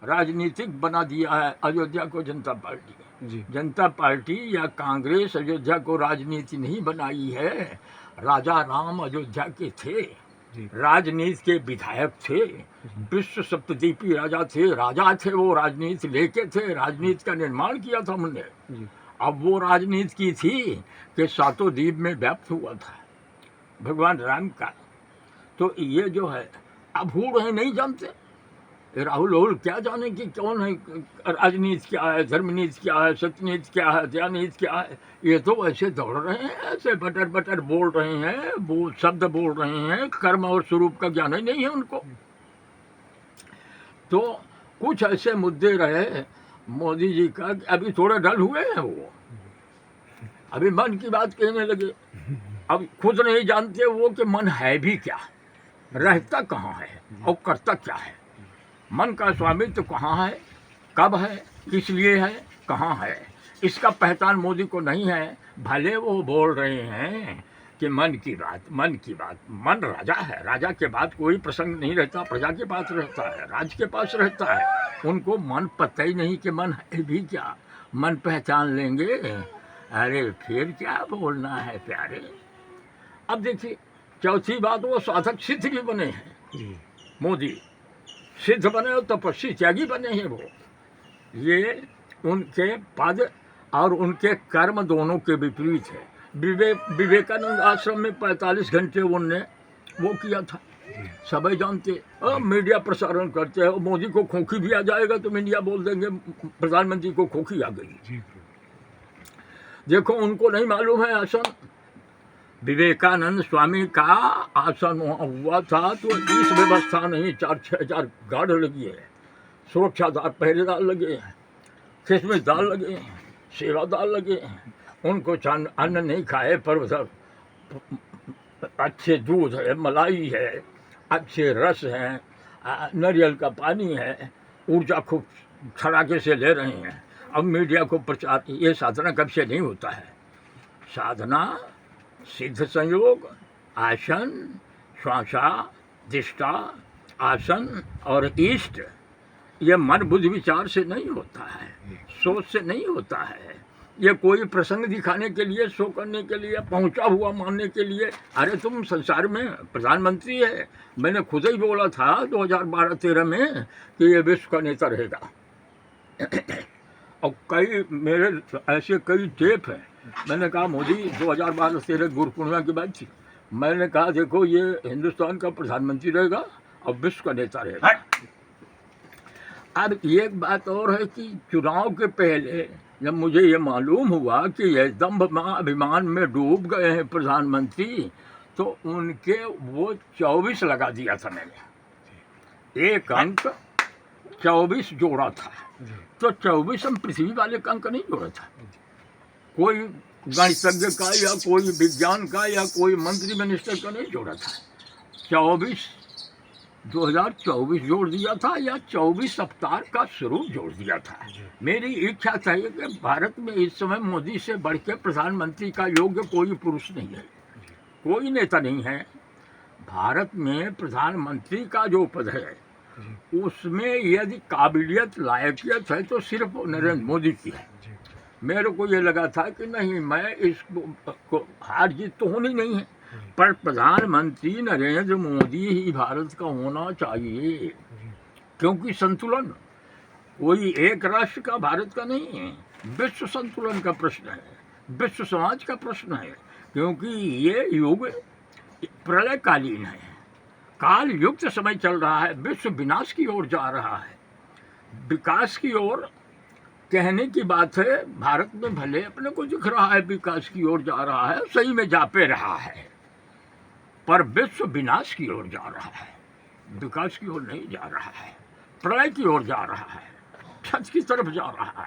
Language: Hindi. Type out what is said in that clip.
राजनीतिक बना दिया है अयोध्या को जनता पार्टी। जी जनता पार्टी या कांग्रेस अयोध्या को राजनीति नहीं बनाई है। राजा राम अयोध्या के थे, जी राजनीति के विधायक थे, विश्व सप्तद्वीपी राजा थे, राजा थे, वो राजनीति लेके थे, राजनीति का निर्माण किया था हमने। जी अब वो राजनीति की थी कि सातों द्वीप में व्याप्त हुआ था भगवान राम का। तो ये जो है अब हो रहे नहीं जानते, राहुल राहुल क्या जाने कि कौन है, राजनीति क्या है, धर्मनीति क्या है, सत्यनीति क्या है, दयानीति क्या है। ये तो ऐसे दौड़ रहे हैं, ऐसे बटर बटर बोल रहे हैं, वो शब्द बोल रहे हैं, कर्म और स्वरूप का ज्ञान ही नहीं है उनको। तो कुछ ऐसे मुद्दे रहे मोदी जी का कि अभी थोड़ा डल हुए हैं वो, अभी मन की बात कहने लगे। अब खुद नहीं जानते वो कि मन है भी क्या, रहता कहाँ है और करता क्या है। मन का स्वामित्व कहाँ है, कब है, किस लिए है, कहाँ है, इसका पहचान मोदी को नहीं है। भले वो बोल रहे हैं कि मन की बात, मन की बात। मन राजा है, राजा के बाद कोई प्रसंग नहीं रहता, प्रजा के पास रहता है, राज्य के पास रहता है। उनको मन पता ही नहीं कि मन है भी क्या। मन पहचान लेंगे, अरे फिर क्या बोलना है प्यारे। अब देखिए चौथी बात, वो साधक सिद्ध भी बने हैं जी मोदी, सिद्ध बने और तपस्वी त्यागी बने हैं वो। ये उनके पद और उनके कर्म दोनों के विपरीत है। विवेकानंद आश्रम में 45 घंटे उनने वो किया था, सभी जानते। अब मीडिया प्रसारण करते हैं, मोदी को खोखी भी आ जाएगा तो मीडिया बोल देंगे प्रधानमंत्री को खोखी आ गई। जी देखो उनको नहीं मालूम है आसन, विवेकानंद स्वामी का आसन वहाँ हुआ था तो इस व्यवस्था नहीं, 4-6 हजार गार्ड लगी है, सुरक्षादार पहरेदार लगे हैं, खिसमिसदार लगे हैं, सेवादार लगे हैं। उनको अन्न नहीं खाए पर उधर अच्छे दूध है, मलाई है, अच्छे रस हैं, नारियल का पानी है, ऊर्जा खूब छड़ाके से ले रहे हैं। अब मीडिया को प्रचार, ये साधना कब से नहीं होता है। साधना सिद्ध संयोग, आसन, श्वासा, दिष्टा, आसन और इष्ट, ये मन बुद्धि विचार से नहीं होता है, सोच से नहीं होता है। ये कोई प्रसंग दिखाने के लिए, शो करने के लिए, पहुंचा हुआ मानने के लिए। अरे तुम संसार में प्रधानमंत्री है, मैंने खुद ही बोला था 2012-13 में कि ये विश्व का नेता रहेगा। और कई मेरे ऐसे कई टेप हैं, मैंने कहा मोदी 2012-13 गुरु पूर्णिमा की बात थी, मैंने कहा देखो ये हिंदुस्तान का प्रधानमंत्री रहेगा और विश्व का नेता रहेगा। अब एक बात और है कि चुनाव के पहले जब मुझे ये मालूम हुआ कि ये दम्भ अभिमान में डूब गए हैं प्रधानमंत्री, तो उनके वो 24 लगा दिया था मैंने, एक अंक 24 जोड़ा था। तो 24 हम पृथ्वी वाले का अंक नहीं जोड़ा था, कोई गणितज्ञ का या कोई विज्ञान का या कोई मंत्री मिनिस्टर का नहीं जोड़ा था। 2024 जोड़ दिया था या 24 अवतार का स्वरूप जोड़ दिया था। मेरी इच्छा था कि भारत में इस समय मोदी से बढ़ के प्रधानमंत्री का योग्य कोई पुरुष नहीं है, कोई नेता नहीं है। भारत में प्रधानमंत्री का जो पद है उसमें यदि काबिलियत लायकियत है तो सिर्फ नरेंद्र मोदी की है। मेरे को ये लगा था कि नहीं, मैं इसको हार जीत तो होनी नहीं है, पर प्रधानमंत्री नरेंद्र मोदी ही भारत का होना चाहिए, क्योंकि संतुलन कोई एक राष्ट्र का भारत का नहीं है, विश्व संतुलन का प्रश्न है, विश्व समाज का प्रश्न है। क्योंकि ये युग प्रलयकालीन है, काल युक्त समय चल रहा है, विश्व विनाश की ओर जा रहा है, विकास की ओर कहने की बात है। भारत में भले अपने को दिख रहा है विकास की ओर जा रहा है, सही में जा पे रहा है, पर विश्व विनाश की ओर जा रहा है, विकास की ओर नहीं जा रहा है, प्रलय की ओर जा रहा है, छत की तरफ जा रहा है।